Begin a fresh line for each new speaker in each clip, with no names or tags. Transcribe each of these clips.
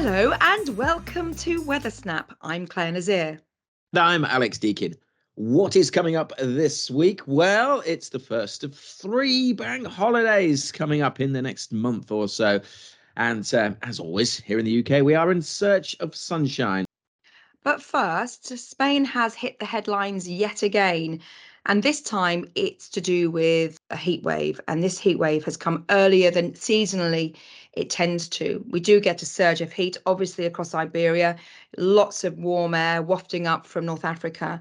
Hello and welcome to Weather Snap. I'm Clare Nasir.
I'm Alex Deakin. What is coming up this week? Well, it's the first of 3 bank holidays coming up in the next month or so. And as always, here in the UK, we are in search of sunshine.
But first, Spain has hit the headlines yet again. And this time it's to do with a heat wave. And this heat wave has come earlier than seasonally it tends to. We do get a surge of heat, obviously, across Iberia, lots of warm air wafting up from North Africa.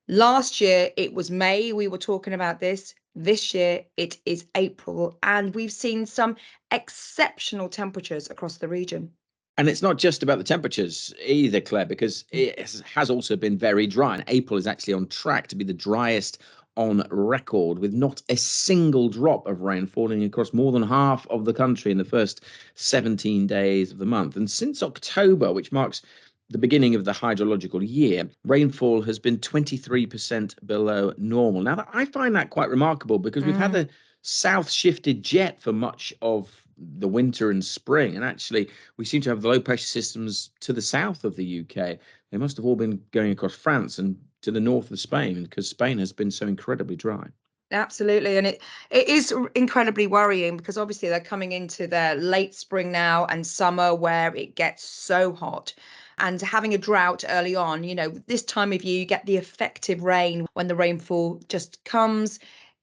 Last year, it was May. We were talking about this. This year, it is April, and we've seen some exceptional temperatures across the region.
And it's not just about the temperatures either, Claire, because it has also been very dry. And April is actually on track to be the driest on record, with not a single drop of rain falling across more than half of the country in the first 17 days of the month. And since October, which marks the beginning of the hydrological year, rainfall has been 23% below normal. Now, I find that quite remarkable because we've had a south shifted jet for much of the winter and spring. And actually, we seem to have the low pressure systems to the south of the UK. They must have all been going across France and to the north of Spain because Spain has been so incredibly dry.
Absolutely. And it is incredibly worrying because obviously they're coming into their late spring now and summer where it gets so hot. And having a drought early on, this time of year, you get the effective rain when the rainfall just comes.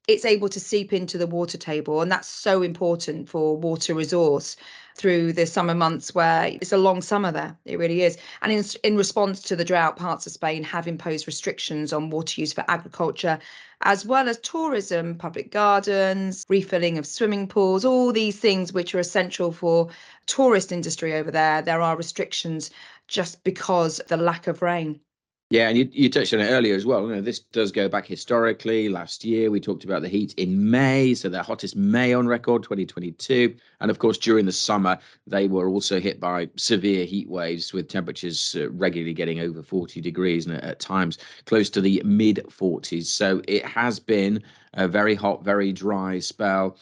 It's able to seep into the water table. And that's so important for water resource through the summer months where it's a long summer there. It really is. And in response to the drought, parts of Spain have imposed restrictions on water use for agriculture, as well as tourism, public gardens, refilling of swimming pools, all these things which are essential for tourist industry over there. There are restrictions just because of the lack of rain.
Yeah, and you touched on it earlier as well. This does go back historically. Last year, we talked about the heat in May, so the hottest May on record, 2022. And of course, during the summer, they were also hit by severe heat waves with temperatures regularly getting over 40 degrees and at times close to the mid 40s. So it has been a very hot, very dry spell.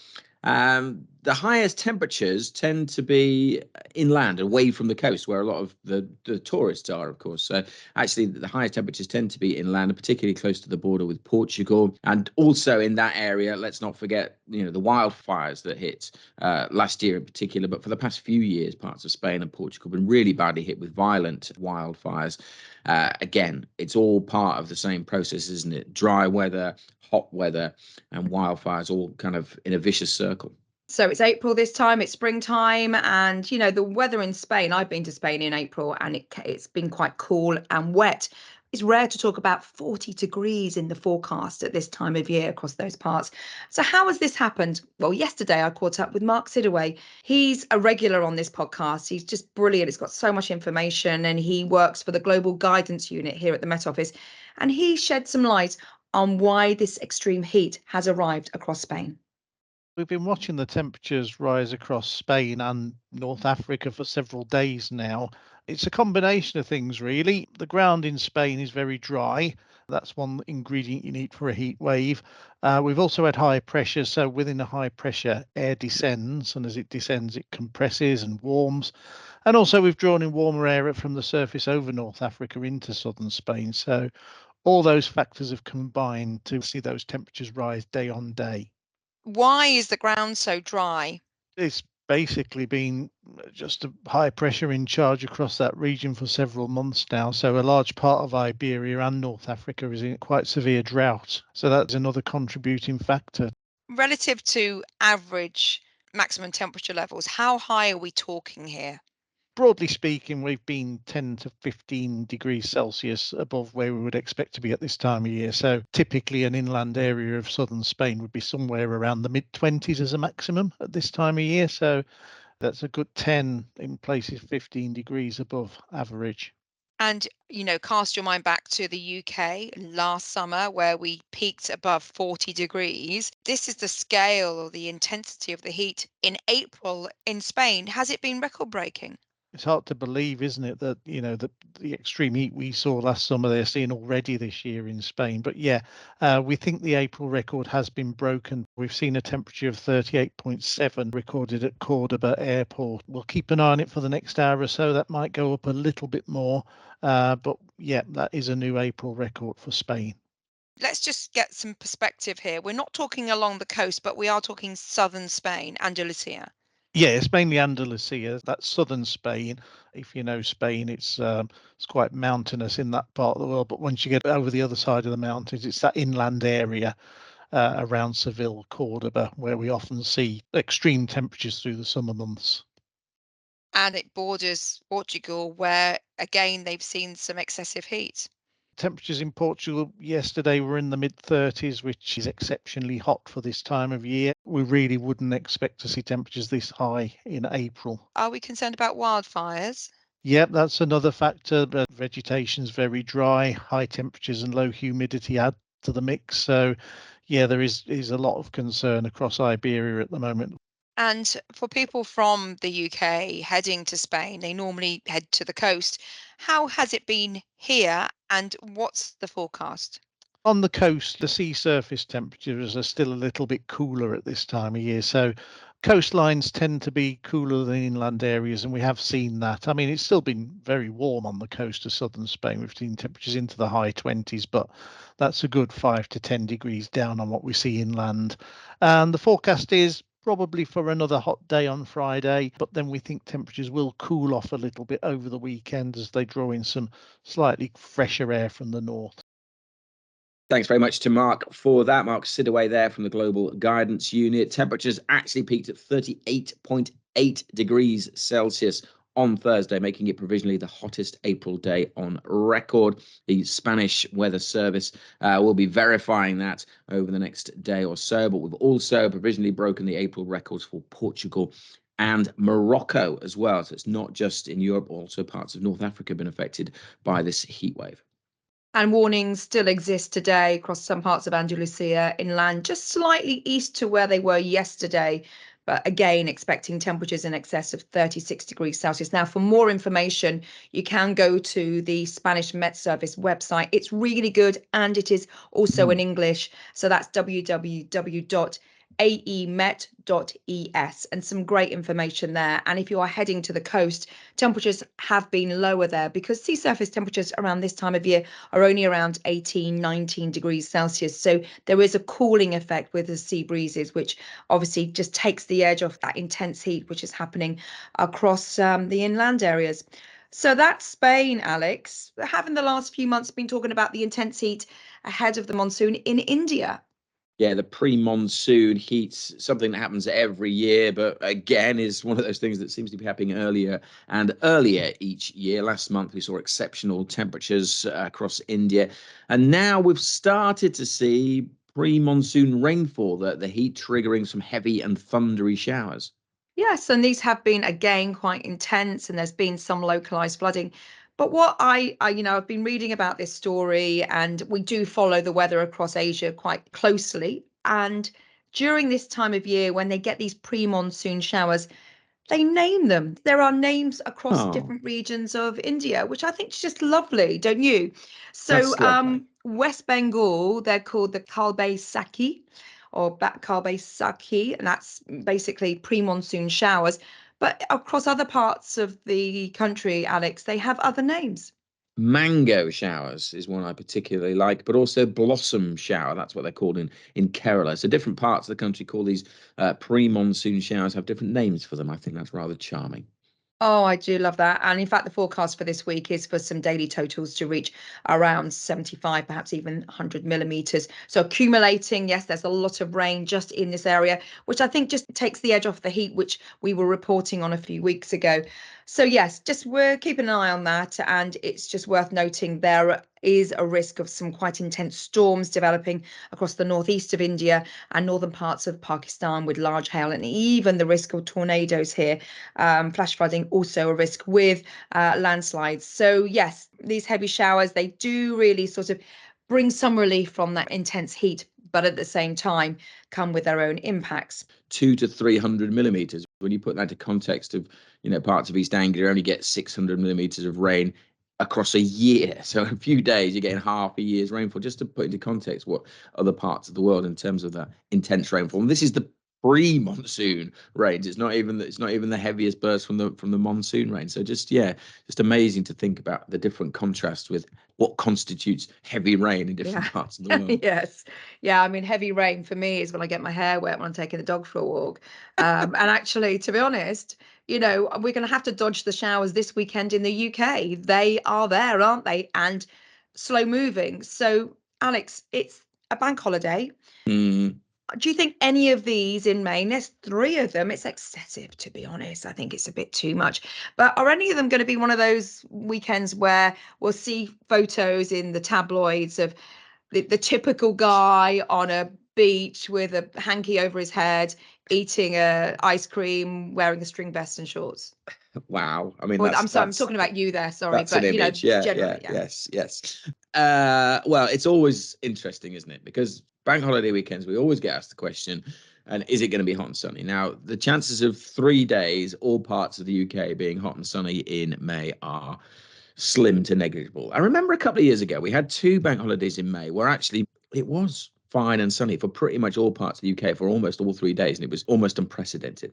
The highest temperatures tend to be inland, away from the coast, where a lot of the tourists are, of course. So actually, the highest temperatures tend to be inland, particularly close to the border with Portugal. And also in that area, let's not forget, the wildfires that hit last year in particular, but for the past few years, parts of Spain and Portugal have been really badly hit with violent wildfires. Again, it's all part of the same process, isn't it? Dry weather, hot weather, and wildfires all kind of in a vicious circle.
So it's April this time, it's springtime, and the weather in Spain. I've been to Spain in April and it's been quite cool and wet. It's rare to talk about 40 degrees in the forecast at this time of year across those parts. So how has this happened? Well, yesterday I caught up with Mark Sidaway. He's a regular on this podcast. He's just brilliant. He's got so much information and he works for the Global Guidance Unit here at the Met Office. And he shed some light on why this extreme heat has arrived across Spain.
We've been watching the temperatures rise across Spain and North Africa for several days now. It's a combination of things, really. The ground in Spain is very dry. That's one ingredient you need for a heat wave. We've also had high pressure. So within the high pressure, air descends. And as it descends, it compresses and warms. And also we've drawn in warmer air from the surface over North Africa into southern Spain. So all those factors have combined to see those temperatures rise day on day.
Why is the ground so dry?
It's basically been just a high pressure in charge across that region for several months now. So a large part of Iberia and North Africa is in quite severe drought. So that's another contributing factor.
Relative to average maximum temperature levels, how high are we talking here?
Broadly speaking, we've been 10 to 15 degrees Celsius above where we would expect to be at this time of year. So typically an inland area of southern Spain would be somewhere around the mid-20s as a maximum at this time of year. So that's a good 10, in places 15 degrees above average.
And, cast your mind back to the UK last summer where we peaked above 40 degrees. This is the scale or the intensity of the heat in April in Spain. Has it been record breaking?
It's hard to believe, isn't it, that the extreme heat we saw last summer they're seeing already this year in Spain. But yeah, we think the April record has been broken. We've seen a temperature of 38.7 recorded at Cordoba Airport. We'll keep an eye on it for the next hour or so. That might go up a little bit more, but yeah, that is a new April record for Spain.
Let's just get some perspective here. We're not talking along the coast, but we are talking southern Spain, Andalusia.
Yeah, it's mainly Andalusia. That's southern Spain. If you know Spain, it's quite mountainous in that part of the world. But once you get over the other side of the mountains, it's that inland area around Seville, Cordoba, where we often see extreme temperatures through the summer months.
And it borders Portugal, where again they've seen some excessive heat.
Temperatures in Portugal yesterday were in the mid 30s, which is exceptionally hot for this time of year. We really wouldn't expect to see temperatures this high in April.
Are we concerned about wildfires?
Yep, that's another factor. But vegetation's very dry, high temperatures and low humidity add to the mix. So, yeah, there is a lot of concern across Iberia at the moment.
And for people from the UK heading to Spain, they normally head to the coast. How has it been here, and what's the forecast?
On the coast, the sea surface temperatures are still a little bit cooler at this time of year. So coastlines tend to be cooler than inland areas, and we have seen that. I mean, it's still been very warm on the coast of southern Spain. We've seen temperatures into the high 20s, but that's a good 5 to 10 degrees down on what we see inland. And the forecast is probably for another hot day on Friday, but then we think temperatures will cool off a little bit over the weekend as they draw in some slightly fresher air from the north.
Thanks very much to Mark for that. Mark Sidaway there from the Global Guidance Unit. Temperatures actually peaked at 38.8 degrees Celsius on Thursday, making it provisionally the hottest April day on record. The Spanish Weather Service will be verifying that over the next day or so, but we've also provisionally broken the April records for Portugal and Morocco as well. So it's not just in Europe, also parts of North Africa have been affected by this heat wave.
And warnings still exist today across some parts of Andalusia inland, just slightly east to where they were yesterday. But again, expecting temperatures in excess of 36 degrees Celsius. Now, for more information, you can go to the Spanish Met Service website. It's really good, and it is also in English. So that's www.aemet.es, and some great information there. And if you are heading to the coast, temperatures have been lower there because sea surface temperatures around this time of year are only around 18, 19 degrees Celsius. So there is a cooling effect with the sea breezes, which obviously just takes the edge off that intense heat, which is happening across the inland areas. So that's Spain, Alex. Having the last few months been talking about the intense heat ahead of the monsoon in India.
Yeah, the pre-monsoon heat's something that happens every year, but again is one of those things that seems to be happening earlier and earlier each year. Last month we saw exceptional temperatures across India, and now we've started to see pre-monsoon rainfall, the heat triggering some heavy and thundery showers.
Yes, and these have been again quite intense, and there's been some localized flooding. But what I've been reading about this story, and we do follow the weather across Asia quite closely. And during this time of year, when they get these pre-monsoon showers, they name them. There are names across
Oh,
different regions of India, which I think is just lovely, don't you? So
that's lovely.
West Bengal, they're called the Kalbe Saki or Kalbe Saki, and that's basically pre-monsoon showers. But across other parts of the country, Alex, they have other names.
Mango showers is one I particularly like, but also blossom shower. That's what they're called in Kerala. So different parts of the country call these pre-monsoon showers, have different names for them. I think that's rather charming.
Oh, I do love that. And in fact, the forecast for this week is for some daily totals to reach around 75, perhaps even 100 millimeters. So accumulating, yes, there's a lot of rain just in this area, which I think just takes the edge off the heat, which we were reporting on a few weeks ago. So yes, just we're keeping an eye on that. And it's just worth noting there is a risk of some quite intense storms developing across the northeast of India and northern parts of Pakistan with large hail, and even the risk of tornadoes here. Flash flooding also a risk with landslides. So yes, these heavy showers, they do really sort of bring some relief from that intense heat, but at the same time come with their own impacts.
200 to 300 millimeters. When you put that into context of, parts of East Anglia only get 600 millimeters of rain across a year. So a few days, you're getting half a year's rainfall, just to put into context what other parts of the world in terms of that intense rainfall. And this is the pre-monsoon rains. It's not even the heaviest burst from the monsoon rain. So just amazing to think about the different contrasts with what constitutes heavy rain in different parts of the world.
Yes. Yeah, I mean, heavy rain for me is when I get my hair wet when I'm taking the dog for a walk. And actually, to be honest, we're going to have to dodge the showers this weekend in the UK. They are there, aren't they? And slow moving. So, Alex, it's a bank holiday. Do you think any of these in May, and there's 3 of them, it's excessive, to be honest. I think it's a bit too much. But are any of them going to be one of those weekends where we'll see photos in the tabloids of the typical guy on a beach with a hanky over his head, eating ice cream, wearing a string vest and shorts?
Wow. I mean,
I'm talking about you there, sorry.
That's an image.
Generally,
Yes. Well, it's always interesting, isn't it? Because bank holiday weekends, we always get asked the question, and is it going to be hot and sunny? Now, the chances of 3 days, all parts of the UK being hot and sunny in May are slim to negligible. I remember a couple of years ago, we had 2 bank holidays in May where actually it was fine and sunny for pretty much all parts of the UK for almost all 3 days, and it was almost unprecedented.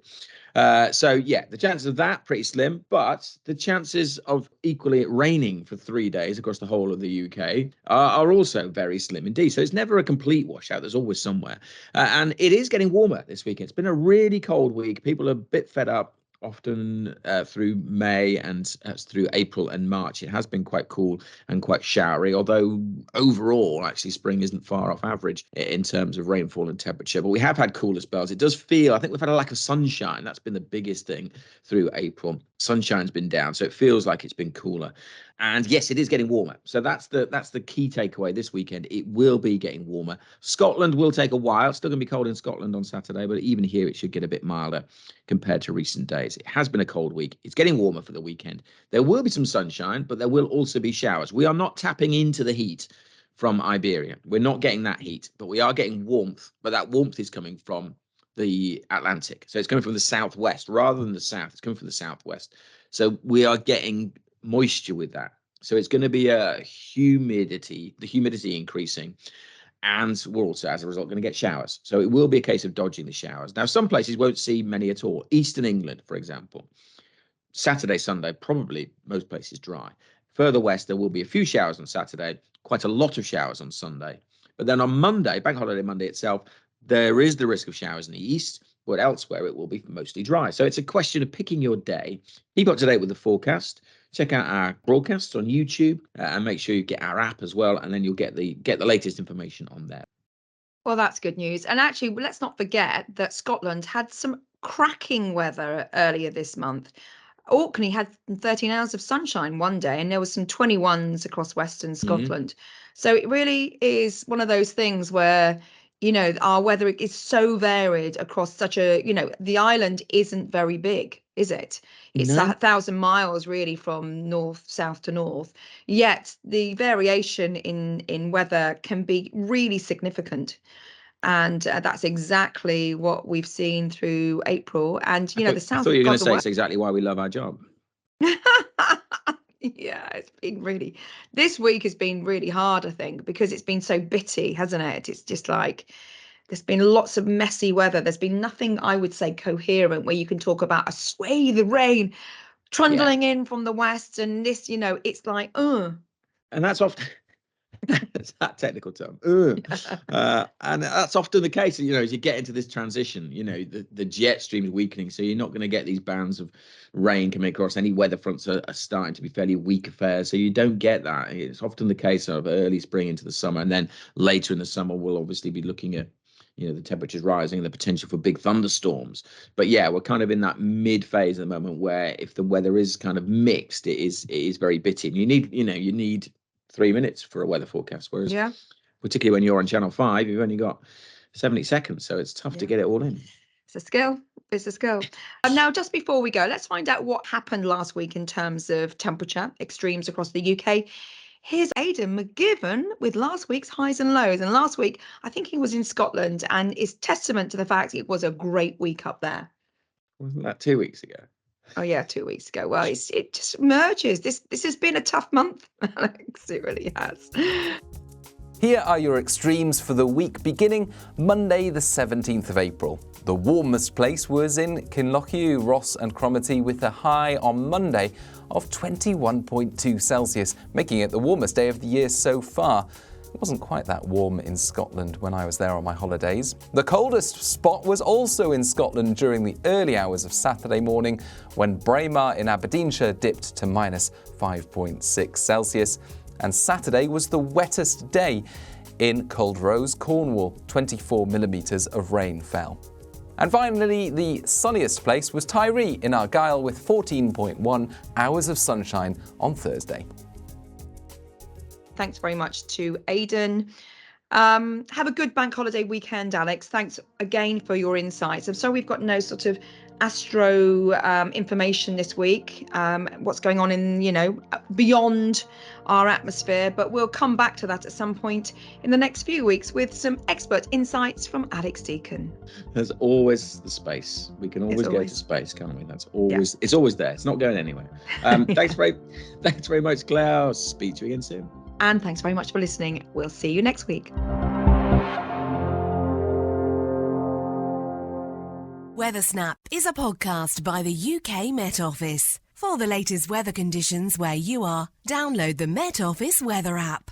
The chances of that pretty slim, but the chances of equally it raining for 3 days across the whole of the UK are also very slim indeed. So it's never a complete washout. There's always somewhere, and it is getting warmer this weekend. It's been a really cold week. People are a bit fed up. Often through May and through April and March, it has been quite cool and quite showery, although overall, actually, spring isn't far off average in terms of rainfall and temperature. But we have had cooler spells. It does feel, I think we've had a lack of sunshine. That's been the biggest thing through April. Sunshine's been down, so it feels like it's been cooler. And yes, it is getting warmer. So that's the key takeaway this weekend. It will be getting warmer. Scotland will take a while. It's still going to be cold in Scotland on Saturday, but even here it should get a bit milder compared to recent days. It has been a cold week. It's getting warmer for the weekend. There will be some sunshine, but there will also be showers. We are not tapping into the heat from Iberia. We're not getting that heat, but we are getting warmth. But that warmth is coming from the Atlantic. So it's coming from the southwest rather than the south. It's coming from the southwest. So we are getting moisture with that. So it's going to be the humidity increasing. And we're also, as a result, going to get showers. So it will be a case of dodging the showers. Now, some places won't see many at all. Eastern England, for example, Saturday, Sunday, probably most places dry. Further west, there will be a few showers on Saturday, quite a lot of showers on Sunday. But then on Monday, Bank Holiday Monday itself, there is the risk of showers in the east, but elsewhere it will be mostly dry. So it's a question of picking your day. Keep up to date with the forecast. Check out our broadcasts on YouTube and make sure you get our app as well, and then you'll get the latest information on there.
Well, that's good news. And actually, let's not forget that Scotland had some cracking weather earlier this month. Orkney had 13 hours of sunshine one day, and there was some 21s across Western Scotland. So it really is one of those things where, our weather is so varied across such a, the island isn't very big, is it? It's 1,000 miles really from south to north. Yet the variation in weather can be really significant. And that's exactly what we've seen through April. And, the south.
I thought you were going to say it's exactly why we love our job.
Yeah, this week has been really hard, I think, because it's been so bitty, hasn't it? It's just like there's been lots of messy weather. There's been nothing, I would say, coherent where you can talk about a swathe of rain trundling in from the west, and this, it's like,
And that's often it's that technical term. And that's often the case, as you get into this transition, the jet stream is weakening, so you're not going to get these bands of rain coming across. Any weather fronts are starting to be fairly weak affairs, so you don't get that. It's often the case of early spring into the summer, and then later in the summer we'll obviously be looking at the temperatures rising and the potential for big thunderstorms. But we're kind of in that mid phase at the moment where if the weather is kind of mixed, it is very bitty. And you need 3 minutes for a weather forecast, whereas particularly when you're on Channel 5, you've only got 70 seconds, so it's tough to get it all in.
It's a skill. Now, just before we go, let's find out what happened last week in terms of temperature extremes across the UK. Here's Aidan McGibbon with last week's highs and lows. And last week, I think he was in Scotland, and it's testament to the fact it was a great week up there.
Wasn't that 2 weeks ago?
Oh yeah, 2 weeks ago. Well, it just merges. This has been a tough month, Alex. It really has.
Here are your extremes for the week beginning Monday the 17th of April. The warmest place was in Kinlochew, Ross and Cromarty with a high on Monday of 21.2 Celsius, making it the warmest day of the year so far. It wasn't quite that warm in Scotland when I was there on my holidays. The coldest spot was also in Scotland during the early hours of Saturday morning when Braemar in Aberdeenshire dipped to minus 5.6 Celsius. And Saturday was the wettest day in Culdrose, Cornwall. 24 millimetres of rain fell. And finally, the sunniest place was Tiree in Argyll with 14.1 hours of sunshine on Thursday.
Thanks very much to Aidan. Have a good bank holiday weekend, Alex. Thanks again for your insights. I'm sorry we've got no sort of astro information this week, what's going on in, beyond our atmosphere, but we'll come back to that at some point in the next few weeks with some expert insights from Alex Deakin.
There's always the space. We can always go to space, can't we? That's always, It's always there. It's not going anywhere. Thanks very much, Claire. I'll speak to you again soon.
And thanks very much for listening. We'll see you next week.
Weathersnap is a podcast by the UK Met Office. For the latest weather conditions where you are, download the Met Office weather app.